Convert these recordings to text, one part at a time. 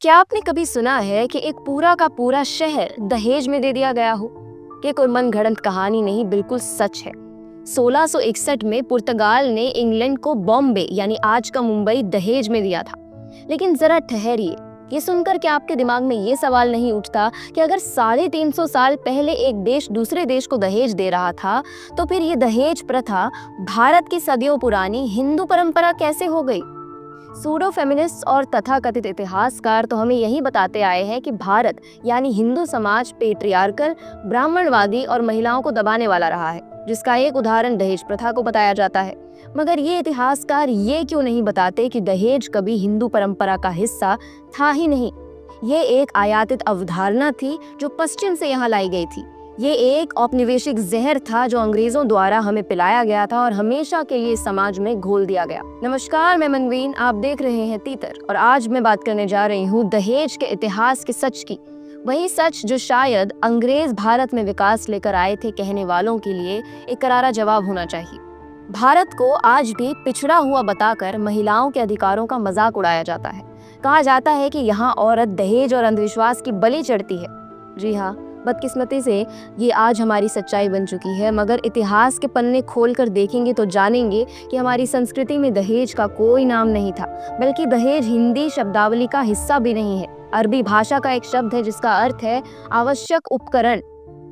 क्या आपने कभी सुना है कि एक पूरा का पूरा शहर दहेज में दे दिया गया हो? ये कोई मनगढ़ंत कहानी नहीं, बिल्कुल सच है। 1661 में पुर्तगाल ने इंग्लैंड को बॉम्बे यानी आज का मुंबई दहेज में दिया था। लेकिन जरा ठहरिए, ये सुनकर क्या आपके दिमाग में ये सवाल नहीं उठता कि अगर 350 साल पहले एक देश दूसरे देश को दहेज दे रहा था, तो फिर ये दहेज प्रथा भारत की सदियों पुरानी हिंदू परंपरा कैसे हो गई? सूडो फेमिनिस्ट और तथाकथित इतिहासकार तो हमें यही बताते आए हैं कि भारत यानी हिंदू समाज पेट्रियार्कल, ब्राह्मणवादी और महिलाओं को दबाने वाला रहा है, जिसका एक उदाहरण दहेज प्रथा को बताया जाता है। मगर ये इतिहासकार ये क्यों नहीं बताते कि दहेज कभी हिंदू परंपरा का हिस्सा था ही नहीं। ये एक आयातित अवधारणा थी जो पश्चिम से यहाँ लाई गई थी। ये एक औपनिवेशिक जहर था जो अंग्रेजों द्वारा हमें पिलाया गया था और हमेशा के लिए समाज में घोल दिया गया। नमस्कार, मैं मनवीन, आप देख रहे हैं तीतर और आज मैं बात करने जा रही हूँ दहेज के इतिहास के सच की। वही सच जो शायद अंग्रेज भारत में विकास लेकर आए थे कहने वालों के लिए एक करारा जवाब होना चाहिए। भारत को आज भी पिछड़ा हुआ बताकर महिलाओं के अधिकारों का मजाक उड़ाया जाता है। कहा जाता है कि यहाँ औरत दहेज और अंधविश्वास की बलि चढ़ती है। जी हाँ, बदकिस्मती से ये आज हमारी सच्चाई बन चुकी है। मगर इतिहास के पन्ने खोलकर देखेंगे तो जानेंगे कि हमारी संस्कृति में दहेज का कोई नाम नहीं था, बल्कि दहेज हिंदी शब्दावली का हिस्सा भी नहीं है। अरबी भाषा का एक शब्द है जिसका अर्थ है आवश्यक उपकरण।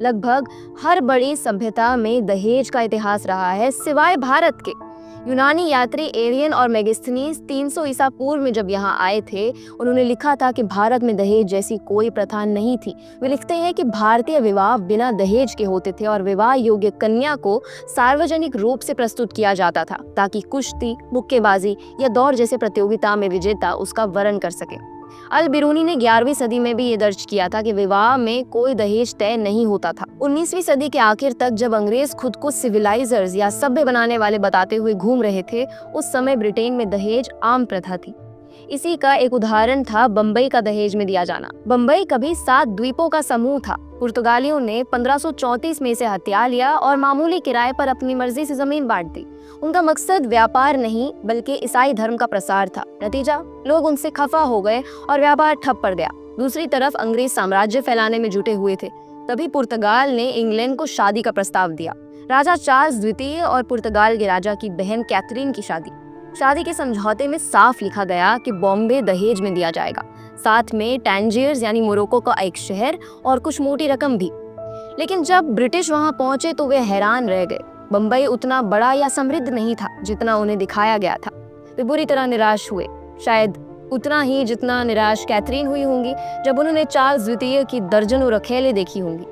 लगभग हर बड़ी सभ्यता में दहेज का इतिहास रहा है, सिवाय भारत के। यूनानी यात्री एरियन और मेगास्थनीज 300 ईसा पूर्व में जब यहाँ आए थे, उन्होंने लिखा था कि भारत में दहेज जैसी कोई प्रथा नहीं थी। वे लिखते हैं कि भारतीय विवाह बिना दहेज के होते थे और विवाह योग्य कन्या को सार्वजनिक रूप से प्रस्तुत किया जाता था ताकि कुश्ती, मुक्केबाजी या दौड़ जैसे प्रतियोगिता में विजेता उसका वरण कर सके। अल बिरूनी ने 11वीं सदी में भी ये दर्ज किया था कि विवाह में कोई दहेज तय नहीं होता था। 19वीं सदी के आखिर तक जब अंग्रेज खुद को सिविलाइजर्स या सभ्य बनाने वाले बताते हुए घूम रहे थे, उस समय ब्रिटेन में दहेज आम प्रथा थी। इसी का एक उदाहरण था बम्बई का दहेज में दिया जाना। बम्बई कभी 7 द्वीपों का समूह था। पुर्तगालियों ने 1534 में इसे हथिया लिया और मामूली किराए पर अपनी मर्जी से जमीन बांट दी। उनका मकसद व्यापार नहीं बल्कि ईसाई धर्म का प्रसार था। नतीजा, लोग उनसे खफा हो गए और व्यापार ठप पड़ गया। दूसरी तरफ अंग्रेज साम्राज्य फैलाने में जुटे हुए थे। तभी पुर्तगाल ने इंग्लैंड को शादी का प्रस्ताव दिया। राजा चार्ल्स द्वितीय और पुर्तगाल के राजा की बहन कैथरीन की शादी के समझौते में साफ लिखा गया कि बॉम्बे दहेज में दिया जाएगा, साथ में टैंजियर्स यानी मोरक्को का एक शहर और कुछ मोटी रकम भी। लेकिन जब ब्रिटिश वहां पहुंचे तो वे हैरान रह गए। बम्बई उतना बड़ा या समृद्ध नहीं था जितना उन्हें दिखाया गया था। वे बुरी तरह निराश हुए, शायद उतना ही जितना निराश कैथरीन हुई होंगी जब उन्होंने चार्ल्स द्वितीय की दर्जनों रखेले देखी होंगी।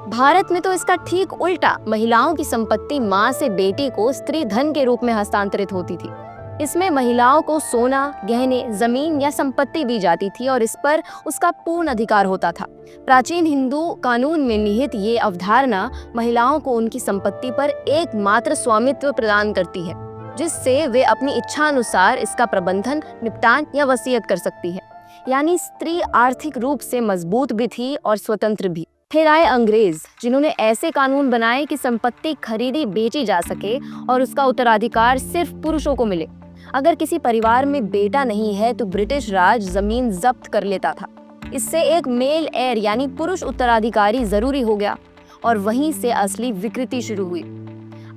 भारत में तो इसका ठीक उल्टा, महिलाओं की संपत्ति माँ से बेटी को स्त्री धन के रूप में हस्तांतरित होती थी। इसमें महिलाओं को सोना, गहने, जमीन या संपत्ति दी जाती थी और इस पर उसका पूर्ण अधिकार होता था। प्राचीन हिंदू कानून में निहित ये अवधारणा महिलाओं को उनकी संपत्ति पर एकमात्र स्वामित्व प्रदान करती है, जिससे वे अपनी इच्छानुसार इसका प्रबंधन, निपटान या वसीयत कर सकती है। यानी स्त्री आर्थिक रूप से मजबूत भी थी और स्वतंत्र भी। फिर आए अंग्रेज, जिन्होंने ऐसे कानून बनाए कि संपत्ति खरीदी बेची जा सके और उसका उत्तराधिकार सिर्फ पुरुषों को मिले। अगर किसी परिवार में बेटा नहीं है तो ब्रिटिश राज जमीन जब्त कर लेता था। इससे एक मेल एयर यानी पुरुष उत्तराधिकारी जरूरी हो गया और वहीं से असली विकृति शुरू हुई।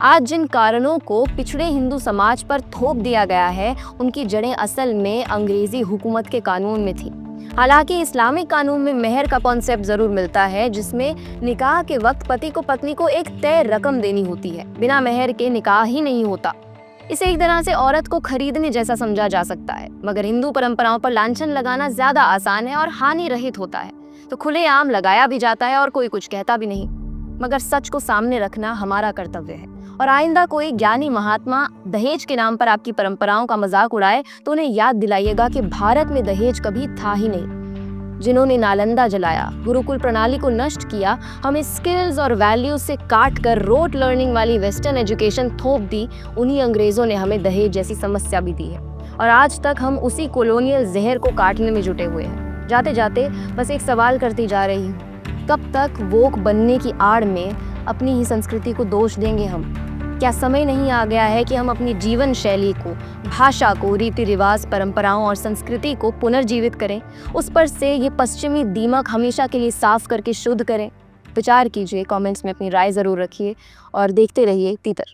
आज जिन कारणों को पिछड़े हिंदू समाज पर थोप दिया गया है, उनकी जड़ें असल में अंग्रेजी हुकूमत के कानून में थी। हालांकि इस्लामिक कानून में मेहर का कॉन्सेप्ट जरूर मिलता है, जिसमें निकाह के वक्त पति को पत्नी को एक तय रकम देनी होती है। बिना मेहर के निकाह ही नहीं होता। इसे एक तरह से औरत को खरीदने जैसा समझा जा सकता है। मगर हिंदू परंपराओं पर लांछन लगाना ज्यादा आसान है और हानि रहित होता है, तो खुलेआम लगाया भी जाता है और कोई कुछ कहता भी नहीं। मगर सच को सामने रखना हमारा कर्तव्य है। और आइंदा कोई ज्ञानी महात्मा दहेज के नाम पर आपकी परंपराओं का मजाक उड़ाए तो उन्हें याद दिलाइएगा कि भारत में दहेज कभी था ही नहीं। जिन्होंने नालंदा जलाया, गुरुकुल प्रणाली को नष्ट किया, हमें स्किल्स और वैल्यूज से काट कर रोट लर्निंग वाली वेस्टर्न एजुकेशन थोप दी, उन्हीं अंग्रेजों ने हमें दहेज जैसी समस्या भी दी है। और आज तक हम उसी कॉलोनियल जहर को काटने में जुटे हुए हैं। जाते जाते बस एक सवाल करती जा रही हूँ, कब तक वोक बनने की आड़ में अपनी ही संस्कृति को दोष देंगे हम? क्या समय नहीं आ गया है कि हम अपनी जीवन शैली को, भाषा को, रीति रिवाज, परंपराओं और संस्कृति को पुनर्जीवित करें, उस पर से ये पश्चिमी दीमक हमेशा के लिए साफ करके शुद्ध करें? विचार कीजिए, कमेंट्स में अपनी राय ज़रूर रखिए और देखते रहिए तीतर।